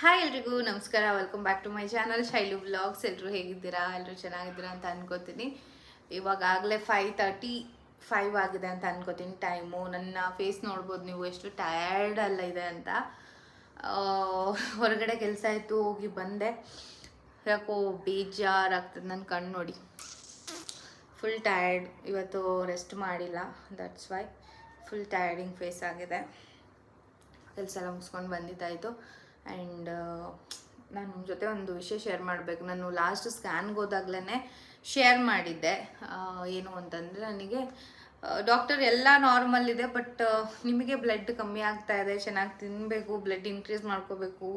Hi ಎಲ್ರಿಗೂ ನಮಸ್ಕಾರ, welcome back to my channel Shailu vlogs. ಎಲ್ಲರೂ ಹೇಗಿದ್ದೀರಾ? ಎಲ್ಲರೂ ಚೆನ್ನಾಗಿದ್ದೀರಾ ಅಂತ ಅನ್ಕೋತೀನಿ. ಇವಾಗಲೇ 5:35 ಆಗಿದೆ ಅಂತ ಅನ್ಕೋತೀನಿ ಟೈಮು. ನನ್ನ ಫೇಸ್ ನೋಡ್ಬೋದು ನೀವು ಎಷ್ಟು ಟಯರ್ಡ್ ಅಲ್ಲ ಇದೆ ಅಂತ. ಹೊರಗಡೆ ಕೆಲಸ ಆಯಿತು, ಹೋಗಿ ಬಂದೆ. ಯಾಕೋ ಬೇಜಾರಾಗ್ತದೆ. ನನ್ನ ಕಣ್ಣು ನೋಡಿ, ಫುಲ್ ಟಯರ್ಡ್. ಇವತ್ತು ರೆಸ್ಟ್ ಮಾಡಿಲ್ಲ, ದಟ್ಸ್ ವೈ ಫುಲ್ ಟಯರ್ಡಿಂಗ್ ಫೇಸ್ ಆಗಿದೆ. ಕೆಲಸ ಎಲ್ಲ ಮುಗಿಸ್ಕೊಂಡು ಬಂದಿದ್ದಾಯಿತು. ಆ್ಯಂಡ್ ನಾನು ನಿಮ್ಮ ಜೊತೆ ಒಂದು ವಿಷಯ ಶೇರ್ ಮಾಡಬೇಕು. ನಾನು ಲಾಸ್ಟ್ ಸ್ಕ್ಯಾನ್ಗೆ ಹೋದಾಗಲೇ ಶೇರ್ ಮಾಡಿದ್ದೆ. ಏನು ಅಂತಂದರೆ, ನನಗೆ ಡಾಕ್ಟರ್ ಎಲ್ಲ ನಾರ್ಮಲ್ ಇದೆ, ಬಟ್ ನಿಮಗೆ ಬ್ಲಡ್ ಕಮ್ಮಿ ಆಗ್ತಾ ಇದೆ, ಚೆನ್ನಾಗಿ ತಿನ್ನಬೇಕು, ಬ್ಲಡ್ ಇನ್ಕ್ರೀಸ್ ಮಾಡ್ಕೋಬೇಕು,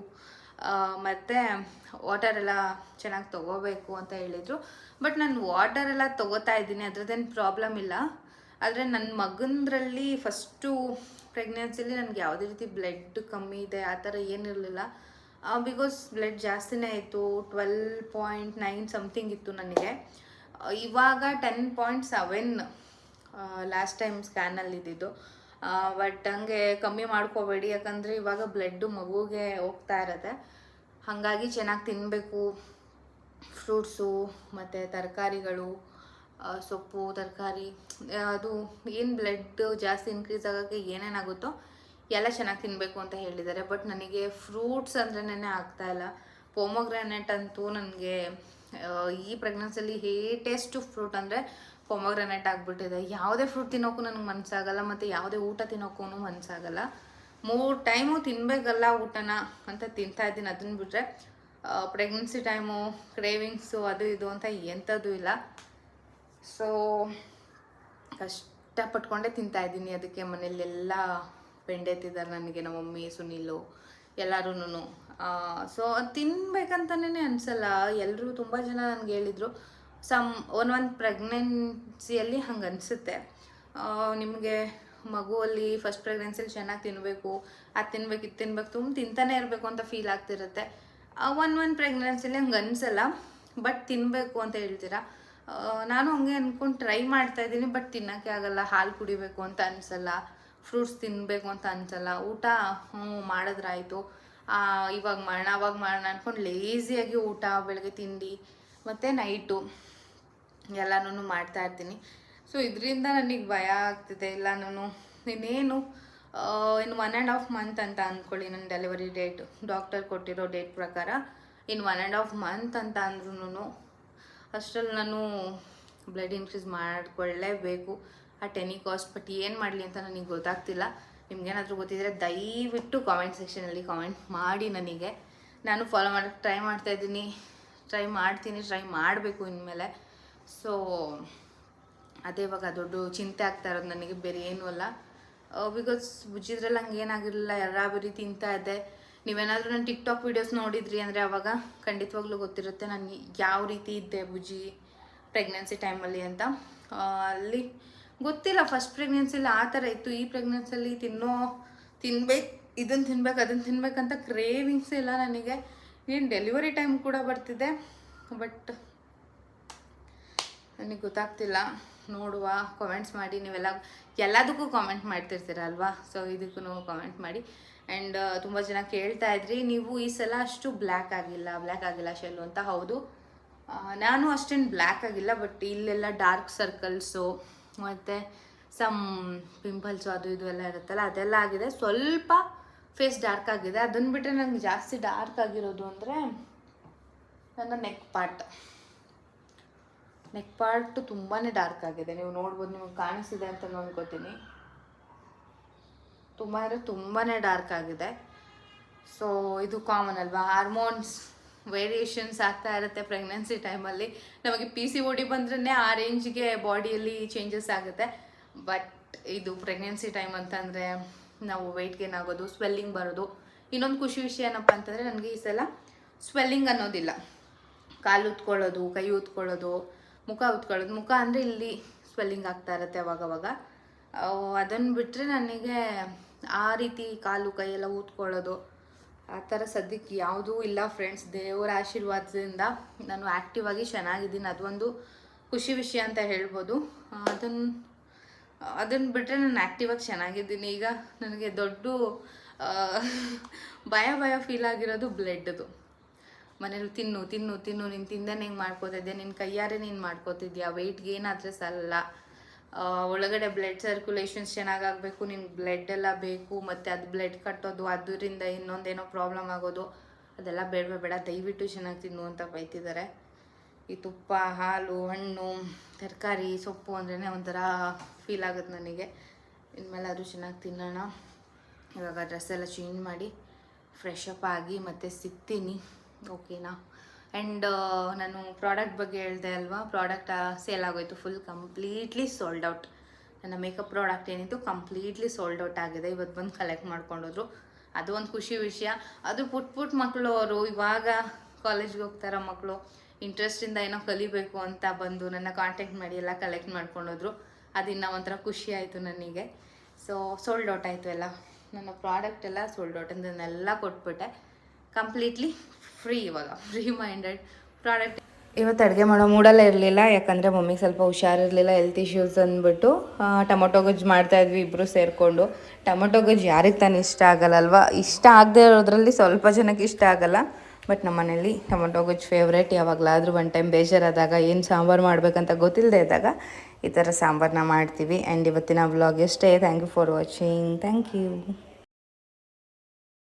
ಮತ್ತು ವಾಟರ್ ಎಲ್ಲ ಚೆನ್ನಾಗಿ ತೊಗೋಬೇಕು ಅಂತ ಹೇಳಿದರು. ಬಟ್ ನಾನು ವಾಟರ್ ಎಲ್ಲ ತೊಗೋತಾ ಇದ್ದೀನಿ, ಅದ್ರದ್ದೇನು ಪ್ರಾಬ್ಲಮ್ ಇಲ್ಲ. ಆದರೆ ನನ್ನ ಮಗಂದ್ರಲ್ಲಿ ಫಸ್ಟು ಪ್ರೆಗ್ನೆನ್ಸಿಲಿ ನನಗೆ ಯಾವುದೇ ರೀತಿ ಬ್ಲಡ್ ಕಮ್ಮಿ ಇದೆ ಆ ಥರ ಏನಿರಲಿಲ್ಲ. ಬಿಕಾಸ್ ಬ್ಲಡ್ ಜಾಸ್ತಿನೇ ಇತ್ತು, 12.9 ಸಮಥಿಂಗ್ ಇತ್ತು ನನಗೆ. ಇವಾಗ 10.7 ಲಾಸ್ಟ್ ಟೈಮ್ ಸ್ಕ್ಯಾನಲ್ಲಿ ಇದ್ದಿದ್ದು. ಬಟ್ ಹಂಗೆ ಕಮ್ಮಿ ಮಾಡ್ಕೋಬೇಡಿ, ಯಾಕಂದರೆ ಇವಾಗ ಬ್ಲಡ್ಡು ಮಗುಗೆ ಹೋಗ್ತಾ ಇರತ್ತೆ. ಹಾಗಾಗಿ ಚೆನ್ನಾಗಿ ತಿನ್ನಬೇಕು, ಫ್ರೂಟ್ಸು ಮತ್ತು ತರಕಾರಿಗಳು, ಸೊಪ್ಪು, ತರಕಾರಿ, ಅದು ಏನು ಬ್ಲಡ್ ಜಾಸ್ತಿ ಇನ್ಕ್ರೀಸ್ ಆಗೋಕ್ಕೆ ಏನೇನಾಗುತ್ತೋ ಎಲ್ಲ ಚೆನ್ನಾಗಿ ತಿನ್ನಬೇಕು ಅಂತ ಹೇಳಿದ್ದಾರೆ. ಬಟ್ ನನಗೆ ಫ್ರೂಟ್ಸ್ ಅಂದ್ರೇ ಆಗ್ತಾಯಿಲ್ಲ. ಪೊಮೊಗ್ರಾನೇಟ್ ಅಂತೂ ನನಗೆ ಈ ಪ್ರೆಗ್ನೆನ್ಸಿಯಲ್ಲಿ ಹೇಟೆಸ್ಟ್ ಫ್ರೂಟ್ ಅಂದರೆ ಪೊಮೊಗ್ರಾನೇಟ್ ಆಗಿಬಿಟ್ಟಿದೆ. ಯಾವುದೇ ಫ್ರೂಟ್ ತಿನ್ನೋಕ್ಕೂ ನನಗೆ ಮನಸ್ಸಾಗಲ್ಲ, ಮತ್ತು ಯಾವುದೇ ಊಟ ತಿನ್ನೋಕ್ಕೂ ಮನಸ್ಸಾಗಲ್ಲ. 3 ಟೈಮು ತಿನ್ನಬೇಕಲ್ಲ ಊಟನ ಅಂತ ತಿಂತಾಯಿದ್ದೀನಿ. ಅದನ್ನು ಬಿಟ್ಟರೆ ಪ್ರೆಗ್ನೆನ್ಸಿ ಟೈಮು ಕ್ರೇವಿಂಗ್ಸು ಅದು ಇದು ಅಂತ ಎಂಥದ್ದು ಇಲ್ಲ. ಸೊ ಕಷ್ಟಪಟ್ಕೊಂಡೇ ತಿಂತಾಯಿದ್ದೀನಿ. ಅದಕ್ಕೆ ಮನೇಲೆಲ್ಲ ಬೆಂಡೆತ್ತಿದ್ದಾರೆ ನನಗೆ, ನಮ್ಮ ಮಮ್ಮಿ, ಸುನೀಲು, ಎಲ್ಲರೂ. ಸೊ ಅದು ತಿನ್ಬೇಕಂತಲೇ ಅನಿಸಲ್ಲ. ಎಲ್ಲರೂ ತುಂಬ ಜನ ನನಗೆ ಹೇಳಿದರು, ಒಂದೊಂದು ಪ್ರೆಗ್ನೆನ್ಸಿಯಲ್ಲಿ ಹಂಗೆ ಅನಿಸುತ್ತೆ. ನಿಮಗೆ ಮಗುವಲ್ಲಿ ಫಸ್ಟ್ ಪ್ರೆಗ್ನೆನ್ಸಿಯಲ್ಲಿ ಚೆನ್ನಾಗಿ ತಿನ್ನಬೇಕು, ಅದು ತಿನ್ಬೇಕು, ಇದು ತಿನ್ಬೇಕು, ತಿಂತಾನೆ ಇರಬೇಕು ಅಂತ ಫೀಲ್ ಆಗ್ತಿರುತ್ತೆ. ಒಂದು ಪ್ರೆಗ್ನೆನ್ಸಿಯಲ್ಲಿ ಹಂಗೆ ಅನಿಸಲ್ಲ, ಬಟ್ ತಿನ್ನಬೇಕು ಅಂತ ಹೇಳ್ತೀರಾ. ನಾನು ಹಂಗೆ ಅಂದ್ಕೊಂಡು ಟ್ರೈ ಮಾಡ್ತಾಯಿದ್ದೀನಿ, ಬಟ್ ತಿನ್ನೋಕ್ಕೆ ಆಗಲ್ಲ. ಹಾಲು ಕುಡಿಬೇಕು ಅಂತ ಅನಿಸಲ್ಲ, ಫ್ರೂಟ್ಸ್ ತಿನ್ನಬೇಕು ಅಂತ ಅನಿಸಲ್ಲ. ಊಟ ಮಾಡಿದ್ರಾಯ್ತು, ಇವಾಗ ಮಾಡೋಣ ಅವಾಗ ಮಾಡೋಣ ಅಂದ್ಕೊಂಡು ಲೇಸಿಯಾಗಿ ಊಟ, ಬೆಳಗ್ಗೆ ತಿಂಡಿ ಮತ್ತು ನೈಟು ಎಲ್ಲನೂ ಮಾಡ್ತಾಯಿರ್ತೀನಿ. ಸೊ ಇದರಿಂದ ನನಗೆ ಭಯ ಆಗ್ತಿದೆ. ಇಲ್ಲ, ನಾನು ಇನ್ನೇನು ಇನ್ನು 1.5 ಮಂತ್ ಅಂತ ಅಂದ್ಕೊಳ್ಳಿ ನನ್ನ ಡೆಲಿವರಿ ಡೇಟ್. ಡಾಕ್ಟರ್ ಕೊಟ್ಟಿರೋ ಡೇಟ್ ಪ್ರಕಾರ ಇನ್ನು 1.5 ಮಂತ್ ಅಂತ ಅಂದ್ರೂ ಅಷ್ಟರಲ್ಲಿ ನಾನು ಬ್ಲಡ್ ಇನ್ಕ್ರೀಸ್ ಮಾಡಿಕೊಳ್ಳೇಬೇಕು ಅಟ್ ಎನಿ ಕಾಸ್ಟ್. ಬಟ್ ಏನು ಮಾಡಲಿ ಅಂತ ನನಗೆ ಗೊತ್ತಾಗ್ತಿಲ್ಲ. ನಿಮ್ಗೇನಾದರೂ ಗೊತ್ತಿದ್ದರೆ ದಯವಿಟ್ಟು ಕಾಮೆಂಟ್ ಸೆಕ್ಷನಲ್ಲಿ ಕಾಮೆಂಟ್ ಮಾಡಿ. ನನಗೆ ನಾನು ಫಾಲೋ ಮಾಡೋಕ್ಕೆ ಟ್ರೈ ಮಾಡ್ತಾಯಿದ್ದೀನಿ, ಟ್ರೈ ಮಾಡಬೇಕು ಇನ್ಮೇಲೆ. ಸೊ ಅದೇ ಇವಾಗ ದೊಡ್ಡ ಚಿಂತೆ ಆಗ್ತಾ ಇರೋದು ನನಗೆ, ಬೇರೆ ಏನೂ ಅಲ್ಲ. ಬಿಕಾಸ್ ಬುಜ್ಜಿದ್ರಲ್ಲಿ ಹಂಗೆ ಏನಾಗಿರಲಿಲ್ಲ, ಬರೀ ತಿಂತಾ ಇದ್ದೆ. ನೀವೇನಾದರೂ ನನ್ನ ಟಿಕ್ಟಾಕ್ ವೀಡಿಯೋಸ್ ನೋಡಿದ್ರಿ ಅಂದರೆ ಅವಾಗ ಖಂಡಿತವಾಗ್ಲೂ ಗೊತ್ತಿರುತ್ತೆ ನಾನು ಯಾವ ರೀತಿ ಇದ್ದೆ ಬುಜ್ಜಿ ಪ್ರೆಗ್ನೆನ್ಸಿ ಟೈಮಲ್ಲಿ ಅಂತ. ಅಲ್ಲಿ ಗೊತ್ತಿಲ್ಲ, ಫಸ್ಟ್ ಪ್ರೆಗ್ನೆನ್ಸಿಲಿ ಆ ಥರ ಇತ್ತು. ಈ ಪ್ರೆಗ್ನೆನ್ಸಿಯಲ್ಲಿ ತಿನ್ಬೇಕು, ಇದನ್ನು ತಿನ್ಬೇಕು, ಅದನ್ನು ತಿನ್ಬೇಕಂತ ಕ್ರೇವಿಂಗ್ಸ್ ಇಲ್ಲ ನನಗೆ. ಏನು ಡೆಲಿವರಿ ಟೈಮ್ ಕೂಡ ಬರ್ತಿದೆ, ಬಟ್ ನನಗೆ ಗೊತ್ತಾಗ್ತಿಲ್ಲ. ನೋಡುವ, ಕಾಮೆಂಟ್ಸ್ ಮಾಡಿ. ನೀವೆಲ್ಲ ಎಲ್ಲದಕ್ಕೂ ಕಾಮೆಂಟ್ ಮಾಡ್ತಿರ್ತೀರ ಅಲ್ವಾ? ಸೊ ಇದಕ್ಕೂ ಕಾಮೆಂಟ್ ಮಾಡಿ. ಆ್ಯಂಡ್ ತುಂಬ ಜನ ಕೇಳ್ತಾ ಇದ್ರಿ, ನೀವು ಈ ಸಲ ಅಷ್ಟು ಬ್ಲ್ಯಾಕ್ ಆಗಿಲ್ಲ ಶೆಲ್ಲು ಅಂತ. ಹೌದು, ನಾನು ಅಷ್ಟೇನು ಬ್ಲ್ಯಾಕ್ ಆಗಿಲ್ಲ, ಬಟ್ ಇಲ್ಲೆಲ್ಲ ಡಾರ್ಕ್ ಸರ್ಕಲ್ಸು ಮತ್ತು ಸಮ್ ಪಿಂಪಲ್ಸು ಅದು ಇದು ಎಲ್ಲ ಇರುತ್ತಲ್ಲ, ಅದೆಲ್ಲ ಆಗಿದೆ. ಸ್ವಲ್ಪ ಫೇಸ್ ಡಾರ್ಕ್ ಆಗಿದೆ. ಅದನ್ನು ಬಿಟ್ಟರೆ ನನಗೆ ಜಾಸ್ತಿ ಡಾರ್ಕ್ ಆಗಿರೋದು ಅಂದರೆ ನನ್ನ ನೆಕ್ ಪಾರ್ಟ್ ತುಂಬಾ ಡಾರ್ಕ್ ಆಗಿದೆ. ನೀವು ನೋಡ್ಬೋದು, ನಿಮಗೆ ಕಾಣಿಸ್ತಿದೆ ಅಂತ ಅನ್ಕೋತೀನಿ. ತುಂಬಾ ಡಾರ್ಕ್ ಆಗಿದೆ. ಸೊ ಇದು ಕಾಮನ್ ಅಲ್ವಾ, ಹಾರ್ಮೋನ್ಸ್ ವೇರಿಯೇಷನ್ಸ್ ಆಗ್ತಾ ಇರುತ್ತೆ ಪ್ರೆಗ್ನೆನ್ಸಿ ಟೈಮಲ್ಲಿ. ನಮಗೆ PCOD ಬಂದ್ರೇ ಆ ರೇಂಜ್ಗೆ ಬಾಡಿಯಲ್ಲಿ ಚೇಂಜಸ್ ಆಗುತ್ತೆ. ಬಟ್ ಇದು ಪ್ರೆಗ್ನೆನ್ಸಿ ಟೈಮ್ ಅಂತಂದರೆ ನಾವು ವೆಯ್ಟ್ ಗೇನ್ ಆಗೋದು, ಸ್ವೆಲ್ಲಿಂಗ್ ಬರೋದು. ಇನ್ನೊಂದು ಖುಷಿ ವಿಷಯ ಏನಪ್ಪ ಅಂತಂದರೆ, ನನಗೆ ಈ ಸಲ ಸ್ವೆಲ್ಲಿಂಗ್ ಅನ್ನೋದಿಲ್ಲ. ಕಾಲು ಉತ್ಕೊಳ್ಳೋದು, ಕೈ ಉತ್ಕೊಳ್ಳೋದು, ಮುಖ ಉತ್ಕೊಳ್ಳೋದು. ಮುಖ ಅಂದರೆ ಇಲ್ಲಿ ಸ್ವೆಲ್ಲಿಂಗ್ ಆಗ್ತಾ ಇರುತ್ತೆ ಅವಾಗವಾಗ. ಅದನ್ನು ಬಿಟ್ಟರೆ ನನಗೆ ಆ ರೀತಿ ಕಾಲು ಕೈಯೆಲ್ಲ ಊದ್ಕೊಳ್ಳೋದು ಆ ಥರ ಸದ್ಯಕ್ಕೆ ಯಾವುದೂ ಇಲ್ಲ ಫ್ರೆಂಡ್ಸ್. ದೇವರ ಆಶೀರ್ವಾದದಿಂದ ನಾನು ಆ್ಯಕ್ಟಿವ್ ಆಗಿ ಚೆನ್ನಾಗಿದ್ದೀನಿ, ಅದೊಂದು ಖುಷಿ ವಿಷಯ ಅಂತ ಹೇಳ್ಬೋದು. ಅದನ್ನು ಬಿಟ್ಟರೆ ನಾನು ಆ್ಯಕ್ಟಿವಾಗಿ ಚೆನ್ನಾಗಿದ್ದೀನಿ. ಈಗ ನನಗೆ ದೊಡ್ಡ ಭಯ ಫೀಲ್ ಆಗಿರೋದು ಬ್ಲಡ್ದು. ಮನೇಲಿ ತಿನ್ನು ತಿನ್ನು ತಿನ್ನು, ನೀನು ತಿಂದೇನೆ ಹಿಂಗೆ ಮಾಡ್ಕೋತಿದ್ದೆ, ನಿನ್ನ ಕೈಯಾರೆ ನೀನು ಮಾಡ್ಕೋತಿದ್ಯಾ, ವೆಯ್ಟ್ ಗೇನ್ ಆದರೆ ಸಲ್ಲ, ಒಳಗಡೆ ಬ್ಲಡ್ ಸರ್ಕ್ಯುಲೇಷನ್ಸ್ ಚೆನ್ನಾಗಾಗಬೇಕು, ನಿನ್ಗೆ ಬ್ಲಡ್ ಎಲ್ಲ ಬೇಕು, ಮತ್ತು ಅದು ಬ್ಲಡ್ ಕಟ್ಟೋದು, ಅದರಿಂದ ಇನ್ನೊಂದೇನೋ ಪ್ರಾಬ್ಲಮ್ ಆಗೋದು, ಅದೆಲ್ಲ ಬೇಡ, ದಯವಿಟ್ಟು ಚೆನ್ನಾಗಿ ತಿನ್ನು ಅಂತ ಬೈತಿದ್ದಾರೆ. ಈ ತುಪ್ಪ, ಹಾಲು, ಹಣ್ಣು, ತರಕಾರಿ, ಸೊಪ್ಪು ಅಂದ್ರೇ ಒಂಥರ ಫೀಲ್ ಆಗುತ್ತೆ ನನಗೆ. ಇನ್ಮೇಲೆ ಅದು ಚೆನ್ನಾಗಿ ತಿನ್ನೋಣ. ಇವಾಗ ಡ್ರೆಸ್ ಎಲ್ಲ ಚೇಂಜ್ ಮಾಡಿ ಫ್ರೆಶ್ ಅಪ್ ಆಗಿ ಮತ್ತೆ ಸಿಗ್ತೀನಿ, ಓಕೆನಾ? ಆ್ಯಂಡ್ ನಾನು ಪ್ರಾಡಕ್ಟ್ ಬಗ್ಗೆ ಹೇಳಿದೆ ಅಲ್ವಾ, ಪ್ರಾಡಕ್ಟ್ ಸೇಲ್ ಆಗೋಯ್ತು, ಫುಲ್ ಕಂಪ್ಲೀಟ್ಲಿ ಸೋಲ್ಡ್ ಔಟ್. ನನ್ನ ಮೇಕಪ್ ಪ್ರಾಡಕ್ಟ್ ಏನಿತ್ತು ಕಂಪ್ಲೀಟ್ಲಿ ಸೋಲ್ಡ್ ಔಟ್ ಆಗಿದೆ. ಇವತ್ತು ಬಂದು ಕಲೆಕ್ಟ್ ಮಾಡ್ಕೊಂಡೋದ್ರು, ಅದು ಒಂದು ಖುಷಿ ವಿಷಯ. ಅದು ಪುಟ್ಟ ಮಕ್ಕಳು, ಅವರು ಇವಾಗ ಕಾಲೇಜ್ಗೆ ಹೋಗ್ತಾರೋ ಮಕ್ಕಳು, ಇಂಟ್ರೆಸ್ಟಿಂದ ಏನೋ ಕಲಿಬೇಕು ಅಂತ ಬಂದು ನನ್ನ ಕಾಂಟ್ಯಾಕ್ಟ್ ಮಾಡಿ ಎಲ್ಲ ಕಲೆಕ್ಟ್ ಮಾಡ್ಕೊಂಡೋದ್ರು. ಅದಿನ್ನ ಒಂಥರ ಖುಷಿ ಆಯಿತು ನನಗೆ. ಸೊ ಸೋಲ್ಡ್ ಔಟ್ ಆಯಿತು ಎಲ್ಲ, ನನ್ನ ಪ್ರಾಡಕ್ಟ್ ಎಲ್ಲ ಸೋಲ್ಡ್ ಔಟ್, ಅದನ್ನೆಲ್ಲ ಕೊಟ್ಬಿಟ್ಟೆ ಕಂಪ್ಲೀಟ್ಲಿ ಫ್ರೀ. ಇವಾಗ ಫ್ರೀ ಮೈಂಡೆಡ್ ಪ್ರಾಡಕ್ಟ್. ಇವತ್ತು ಅಡುಗೆ ಮಾಡೋ ಮೂಡಲ್ಲೇ ಇರಲಿಲ್ಲ, ಯಾಕಂದರೆ ಮಮ್ಮಿಗೆ ಸ್ವಲ್ಪ ಹುಷಾರಿರಲಿಲ್ಲ, ಹೆಲ್ತ್ ಇಶ್ಯೂಸ್ ಅಂದ್ಬಿಟ್ಟು ಟೊಮೊಟೊ ಗೊಜ್ಜು ಮಾಡ್ತಾಯಿದ್ವಿ ಇಬ್ಬರು ಸೇರಿಕೊಂಡು. ಟೊಮೊಟೊ ಗೊಜ್ಜು ಯಾರಿಗೆ ತಾನು ಇಷ್ಟ ಆಗಲ್ಲ ಅಲ್ವಾ? ಇಷ್ಟ ಆಗದೆ ಇರೋದ್ರಲ್ಲಿ ಸ್ವಲ್ಪ ಜನಕ್ಕೆ ಇಷ್ಟ ಆಗಲ್ಲ, ಬಟ್ ನಮ್ಮ ಮನೇಲಿ ಟೊಮೊಟೊ ಗೊಜ್ಜು ಫೇವ್ರೇಟ್. ಯಾವಾಗಲಾದರೂ ಒನ್ ಟೈಮ್ ಬೇಜಾರಾದಾಗ, ಏನು ಸಾಂಬಾರು ಮಾಡಬೇಕಂತ ಗೊತ್ತಿಲ್ಲದೆ ಇದ್ದಾಗ ಈ ಥರ ಸಾಂಬಾರನ್ನ ಮಾಡ್ತೀವಿ. ಆ್ಯಂಡ್ ಇವತ್ತಿನ ವ್ಲಾಗ್ ಇಷ್ಟೇ. Thank you for watching. Thank you.